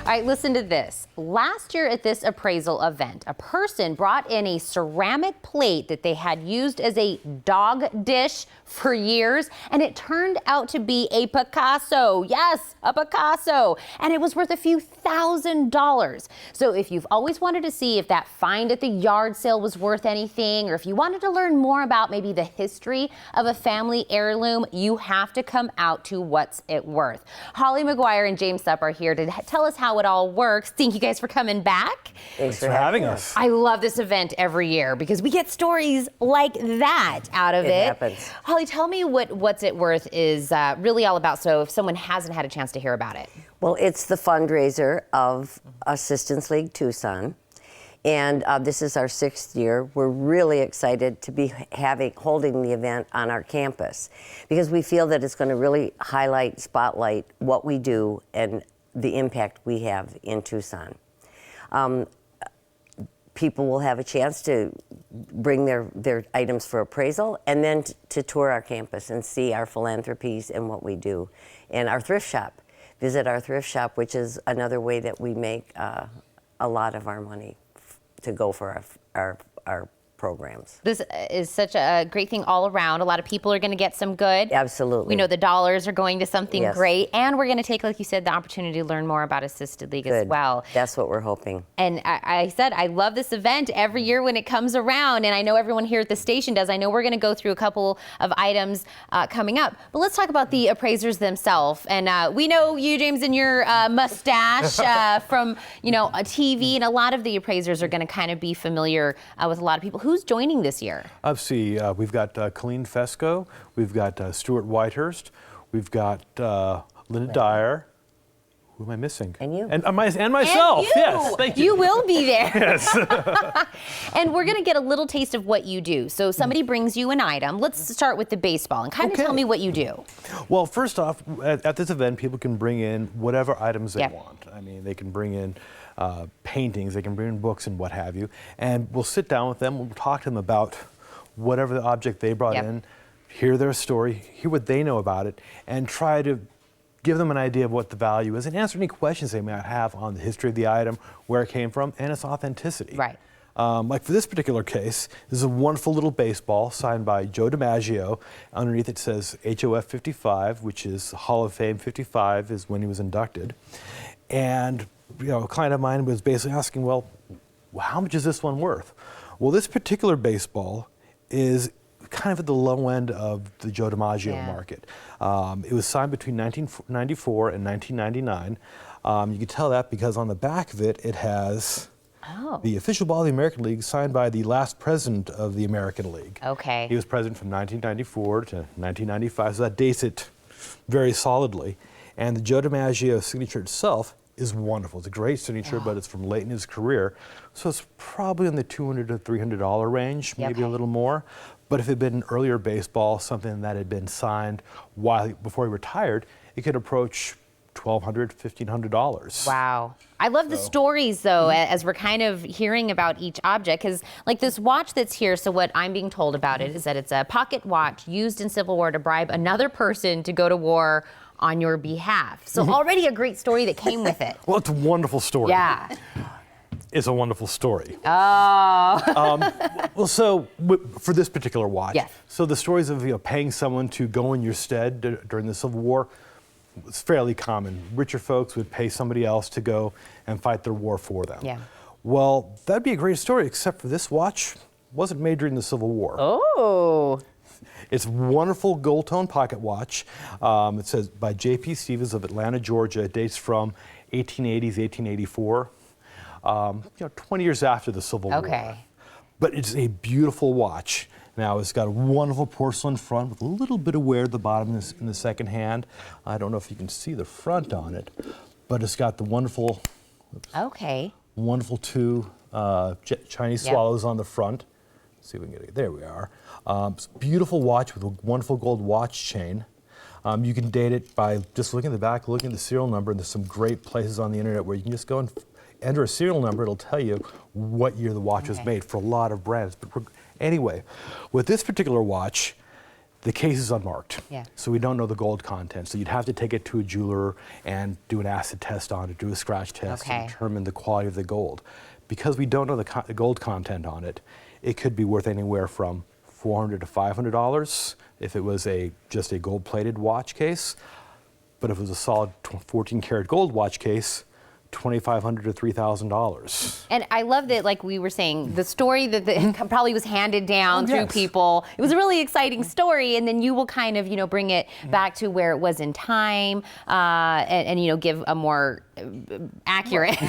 right, listen to this. Last year at this appraisal event, a person brought in a ceramic plate that they had used as a dog dish for years, and it turned out to be a Picasso. Yes, a Picasso. And it was worth a few $1,000s. So if you've always wanted to see if that find at the yard sale was worth anything, or if you wanted to learn more about maybe the history of a family heirloom, you have to come out to What's It Worth. Holly McGuire and James Supp are here to tell us how it all works. Thank you guys for coming back. Thanks for having us. I love this event every year because we get stories like that out of it. It happens. Holly, tell me what What's It Worth is really all about, so if someone hasn't had a chance to hear about it. Well, it's the fundraiser of Assistance League Tucson, and this is our 6th year. We're really excited to be holding the event on our campus because we feel that it's going to really spotlight what we do and the impact we have in Tucson. People will have a chance to bring their items for appraisal and then to tour our campus and see our philanthropies and what we do. And our thrift shop. Visit our thrift shop, which is another way that we make a lot of our money to go for our programs. This is such a great thing all around. A lot of people are going to get some good. Absolutely. We know the dollars are going to something Yes. great, and we're going to take, like you said, the opportunity to learn more about Assisted League as well. That's what we're hoping. And I said I love this event every year when it comes around, and I know everyone here at the station does. I know we're going to go through a couple of items coming up, but let's talk about the appraisers themselves. And we know you, James, and your mustache from a TV, and a lot of the appraisers are going to kind of be familiar with a lot of people. Who's joining this year? See, we've got Colleen Fesco, we've got Stuart Whitehurst, we've got Linda Dyer. Who am I missing? And you. And myself. And you. Yes, thank you. You will be there. Yes. And we're going to get a little taste of what you do. So somebody brings you an item. Let's start with the baseball and kind of tell me what you do. Well, first off, at this event, people can bring in whatever items they want. I mean, they can bring in paintings, they can bring in books and what have you. And we'll sit down with them, we'll talk to them about whatever the object they brought in, hear their story, hear what they know about it, and try to give them an idea of what the value is and answer any questions they might have on the history of the item, where it came from, and its authenticity. Right. Like for this particular case, this is a wonderful little baseball signed by Joe DiMaggio. Underneath it says HOF 55, which is Hall of Fame 55 is when he was inducted. And a client of mine was basically asking, well, how much is this one worth? Well, this particular baseball is kind of at the low end of the Joe DiMaggio market. It was signed between 1994 and 1999. You can tell that because on the back of it, it has the official ball of the American League signed by the last president of the American League. Okay. He was president from 1994 to 1995, so that dates it very solidly. And the Joe DiMaggio signature itself is wonderful. It's a great signature, but it's from late in his career. So it's probably in the $200 to $300 range, maybe a little more. But if it had been an earlier baseball, something that had been signed before he retired, it could approach $1,200, $1,500. Wow. I love the stories, though, as we're kind of hearing about each object, because like this watch that's here, so what I'm being told about it is that it's a pocket watch used in Civil War to bribe another person to go to war on your behalf. So already a great story that came with it. Well, it's a wonderful story. Yeah. It's a wonderful story. Oh. Well, so for this particular watch, so the stories of paying someone to go in your stead during the Civil War was fairly common. Richer folks would pay somebody else to go and fight their war for them. Yeah. Well, that'd be a great story, except for this watch wasn't made during the Civil War. Oh. It's a wonderful gold-tone pocket watch. It says by J.P. Stevens of Atlanta, Georgia. It dates from 1880s, 1884. 20 years after the Civil War. But it's a beautiful watch. Now, it's got a wonderful porcelain front with a little bit of wear at the bottom in the second hand. I don't know if you can see the front on it, but it's got the wonderful, wonderful two Chinese swallows on the front. Let's see if we can get it. There we are. It's a beautiful watch with a wonderful gold watch chain. You can date it by just looking at the back, looking at the serial number, and there's some great places on the internet where you can just go and enter a serial number. It'll tell you what year the watch was made for a lot of brands. But anyway, with this particular watch, The case is unmarked, Yeah. so we don't know the gold content. So you'd have to take it to a jeweler and do an acid test on it, do a scratch test to determine the quality of the gold. Because we don't know the gold content on it, it could be worth anywhere from $400 to $500 if it was just a gold-plated watch case. But if it was a solid 14-karat gold watch case, $2,500 to $3,000. And I love that, like we were saying, the story that probably was handed down through Yes. people. It was a really exciting story, and then you will kind of, bring it back to where it was in time, and give a more accurate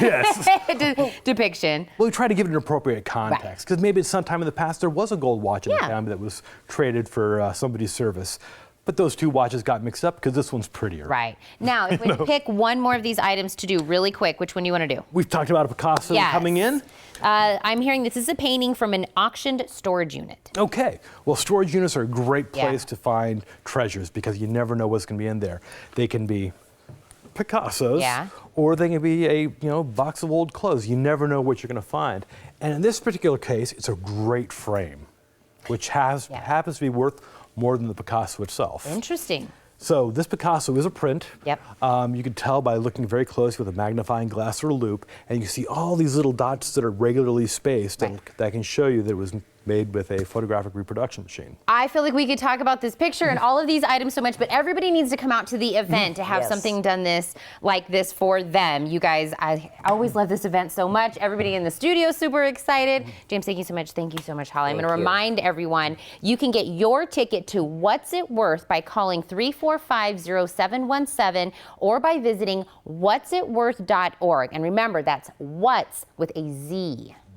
depiction. Well, we try to give it an appropriate context, because maybe at some time in the past there was a gold watch in the family that was traded for somebody's service. But those two watches got mixed up because this one's prettier. Right. Now, if we pick one more of these items to do really quick, which one do you want to do? We've talked about a Picasso coming in. I'm hearing this is a painting from an auctioned storage unit. Okay. Well, storage units are a great place to find treasures because you never know what's going to be in there. They can be Picassos, or they can be a box of old clothes. You never know what you're going to find. And in this particular case, it's a great frame, which happens to be worth more than the Picasso itself. Interesting. So this Picasso is a print. Yep. You can tell by looking very closely with a magnifying glass or a loupe, and you can see all these little dots that are regularly spaced, and that can show you that it was made with a photographic reproduction machine. I feel like we could talk about this picture and all of these items so much, but everybody needs to come out to the event to have something done like this for them. You guys, I always love this event so much. Everybody in the studio is super excited. James, thank you so much. Thank you so much, Holly. I'm going to remind everyone, you can get your ticket to What's It Worth by calling 345-0717 or by visiting whatsitworth.org. And remember, that's what's with a Z.